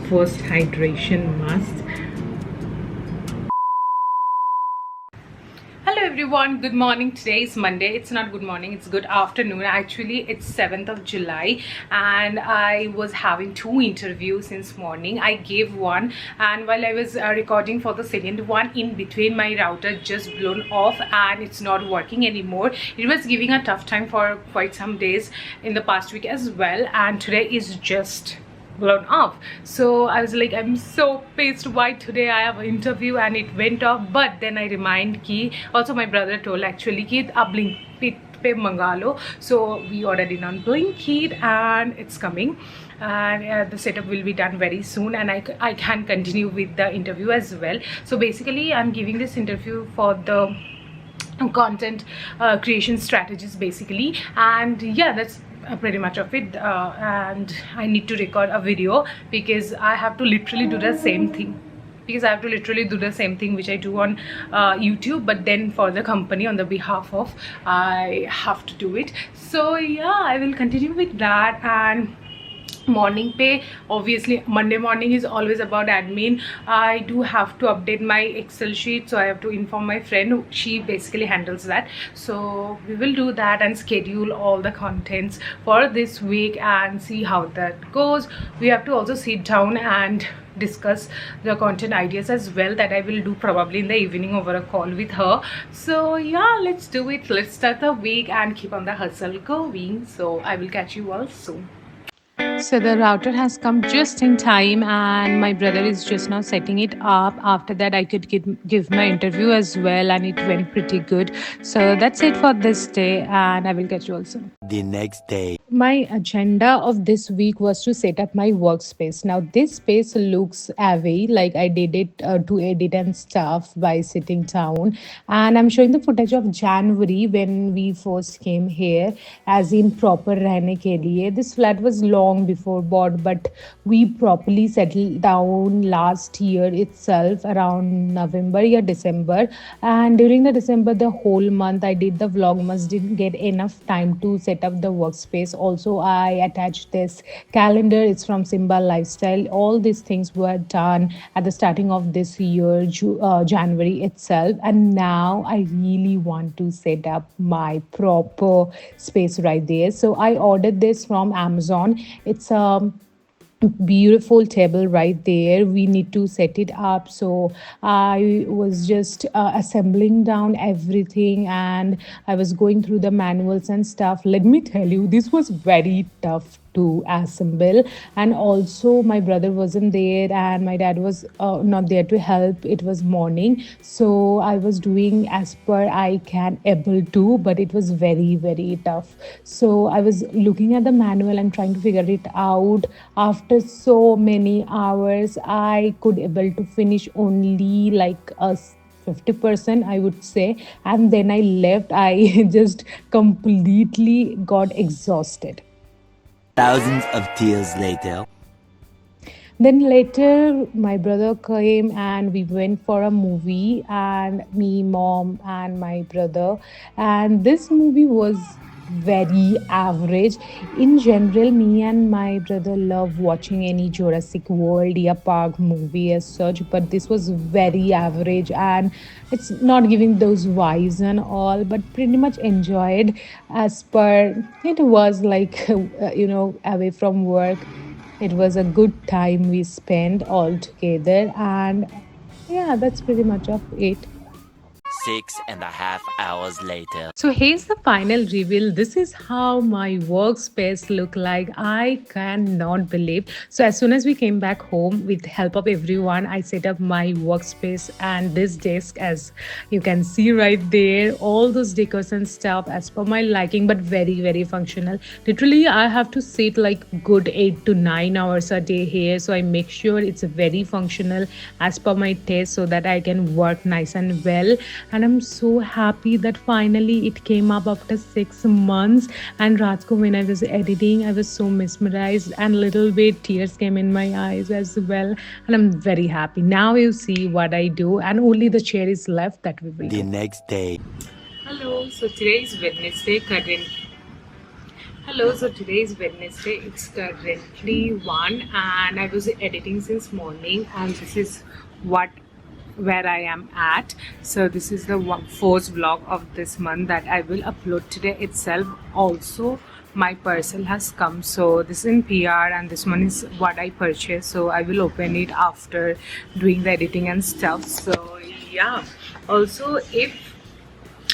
first hydration must. Hello everyone, good morning. Today is Monday. It's not good morning, it's good afternoon. Actually, it's 7th of July and I was having 2 interviews since morning. I gave one, and while I was recording for the second one, in between my router just blown off and it's not working anymore. It was giving a tough time for quite some days in the past week as well, and today is just blown off. So I was like, I'm so pissed why today I have an interview and it went off. But then I remind ki, also my brother told actually ki ab Blinkit pe manga lo. So we ordered it on Blinkit and it's coming, and the setup will be done very soon, and I can continue with the interview as well. So basically I'm giving this interview for the content creation strategies basically, and yeah, that's pretty much of it. And I need to record a video because I have to literally do the same thing which I do on YouTube, but then for the company on the behalf of I have to do it. So yeah, I will continue with that. And morning pay, obviously Monday morning is always about admin. I do have to update my Excel sheet, so I have to inform my friend. She basically handles that, so we will do that and schedule all the contents for this week and see how that goes. We have to also sit down and discuss the content ideas as well, that I will do probably in the evening over a call with her. So yeah, let's do it. Let's start the week and keep on the hustle going. So I will catch you all soon. So the router has come just in time and my brother is just now setting it up. After that I could give my interview as well, and it went pretty good. So that's it for this day and I will catch you all soon. The next day. My agenda of this week was to set up my workspace. Now this space looks away, like I did it to edit and stuff by sitting down. And I'm showing the footage of January when we first came here, as in proper रहने के लिए. This flat was long before bought, but we properly settled down last year itself around November or December. And during the December, the whole month I did the vlogmas, didn't get enough time to set up the workspace. Also, I attached this calendar. It's from Simba Lifestyle. All these things were done at the starting of this year, January itself. And now I really want to set up my proper space right there. So I ordered this from Amazon. It's a beautiful table right there. We need to set it up. So I was just assembling down everything and I was going through the manuals and stuff. Let me tell you, this was very tough to assemble. And also my brother wasn't there and my dad was not there to help. It was morning, so I was doing as per I can able to, but it was very, very tough. So I was looking at the manual and trying to figure it out. After so many hours, I could able to finish only like a 50%, I would say, and then I left. I just completely got exhausted. Thousands of tears later. Then later, my brother came and we went for a movie, and me, mom, and my brother. And this movie was very average. In general, me and my brother love watching any Jurassic World or Park movie as such, but this was very average and it's not giving those vibes and all, but pretty much enjoyed as per it was like, away from work. It was a good time we spent all together, and yeah, that's pretty much of it. 6.5 hours later. So here's the final reveal. This is how my workspace look like. I cannot believe. So as soon as we came back home, with help of everyone, I set up my workspace and this desk, as you can see right there, all those decors and stuff as per my liking, but very, very functional. Literally, I have to sit like good 8 to 9 hours a day here. So I make sure it's very functional as per my taste so that I can work nice and well. And I'm so happy that finally it came up after 6 months. And Ratko, when I was editing, I was so mesmerized and little bit tears came in my eyes as well. And I'm very happy. Now you see what I do, and only the chair is left that we will do. The next day. Hello, so today is Wednesday. Hello, so today is Wednesday. It's currently 1 and I was editing since morning, and this is what where I am at. So this is the first vlog of this month that I will upload today itself. Also, my parcel has come, so this is in PR and this one is what I purchased, so I will open it after doing the editing and stuff. So yeah, also if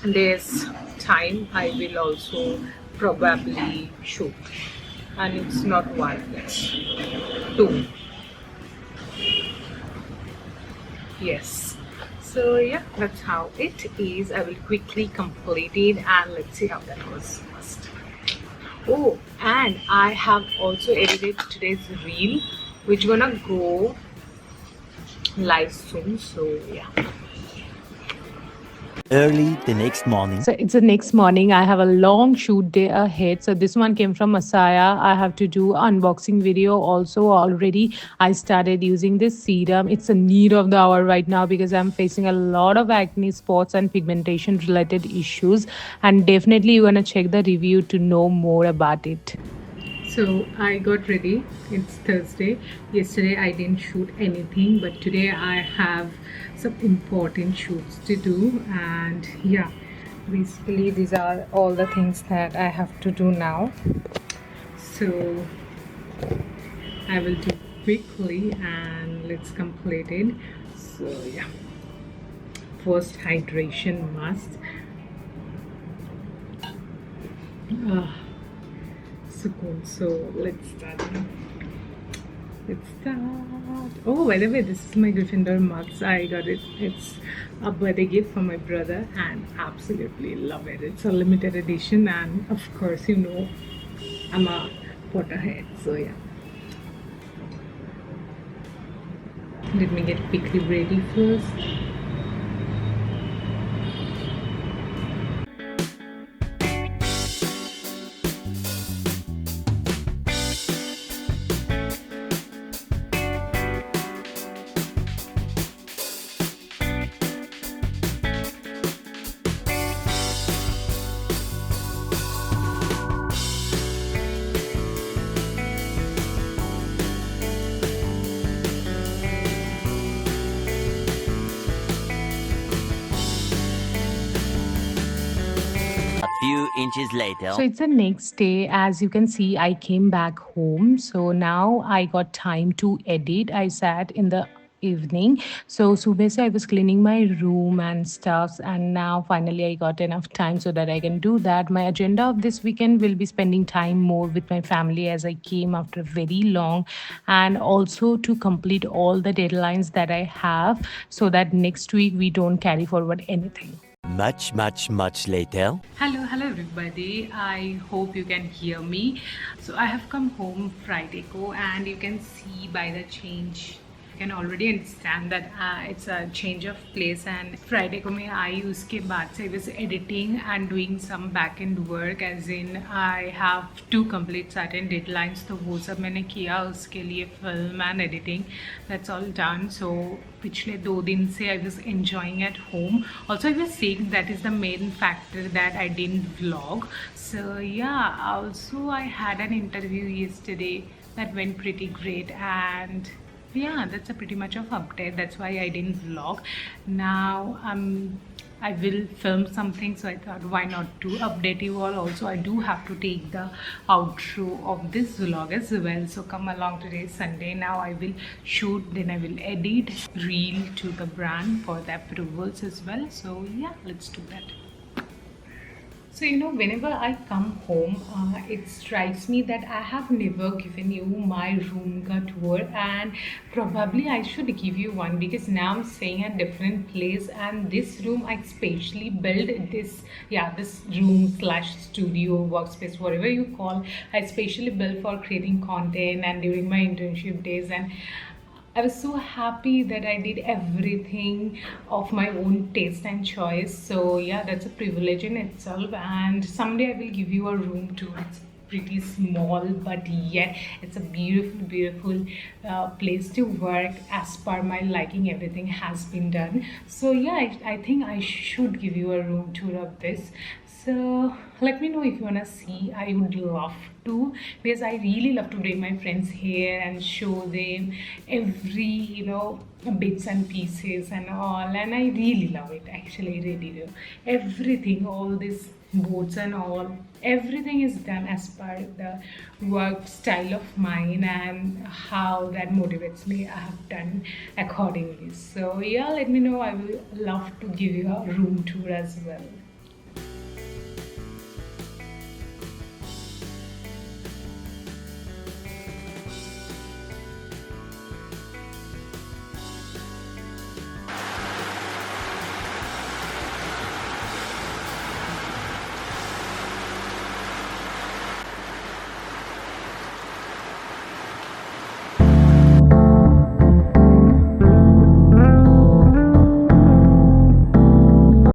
there's time I will also probably shoot, and it's not one, it's two. Yes, so yeah, that's how it is. I will quickly complete it and let's see how that goes first. Oh, and I have also edited today's reel which gonna go live soon, so yeah. Early the next morning. So it's the next morning. I have a long shoot day ahead. So this one came from Masaya. I have to do unboxing video. Also, already I started using this serum. It's a need of the hour right now because I'm facing a lot of acne spots and pigmentation related issues. And definitely you're gonna check the review to know more about it. So I got ready. It's Thursday. Yesterday I didn't shoot anything, but today I have some important shoots to do, and yeah, basically these are all the things that I have to do now. So I will do quickly and let's complete it. So yeah, first hydration must. So cool. So let's start. Oh, by the way, this is my Gryffindor mugs. I got it. It's a birthday gift from my brother and absolutely love it. It's a limited edition, and of course, you know, I'm a Potterhead. So yeah. Let me get quickly ready first. Few inches later. So it's the next day. As you can see, I came back home. So now I got time to edit. I sat in the evening. So subah se I was cleaning my room and stuffs, and now finally I got enough time so that I can do that. My agenda of this weekend will be spending time more with my family as I came after very long, and also to complete all the deadlines that I have so that next week we don't carry forward anything. Much later. Hello everybody. I hope you can hear me. So I have come home Friday ko, and you can see by the change, you can already understand that it's a change of place. And Friday ko mein I uske baad se I was editing and doing some back end work, as in I have to complete certain deadlines. तो वो सब मैंने किया, उसके लिए film and editing, that's all done. So पिछले 2 दिन से I was enjoying at home. Also I was sick, that is the main factor that I didn't vlog. So yeah, also I had an interview yesterday that went pretty great, and yeah, that's a pretty much of update. That's why I didn't vlog. Now I will film something, so I thought why not to update you all. Also I do have to take the outro of this vlog as well, so come along. Today is Sunday. Now I will shoot, then I will edit, reel to the brand for the approvals as well. So yeah, let's do that. So you know, whenever I come home, it strikes me that I have never given you my room ka tour, and probably I should give you one because now I'm staying at different place, and this room I specially built this, yeah, this room slash studio workspace, whatever you call, I specially built for creating content and during my internship days. And I was so happy that I did everything of my own taste and choice. So yeah, that's a privilege in itself. And someday I will give you a room tour. It's pretty small, but yet it's a beautiful place to work. As per my liking, everything has been done. So yeah, I think I should give you a room tour of this. So let me know if you wanna see. I would love to, because I really love to bring my friends here and show them every, bits and pieces and all. And I really love it, actually. I really do. Everything, all these boards and all, everything is done as per the work style of mine, and how that motivates me, I have done accordingly. So yeah, let me know. I will love to give you a room tour as well.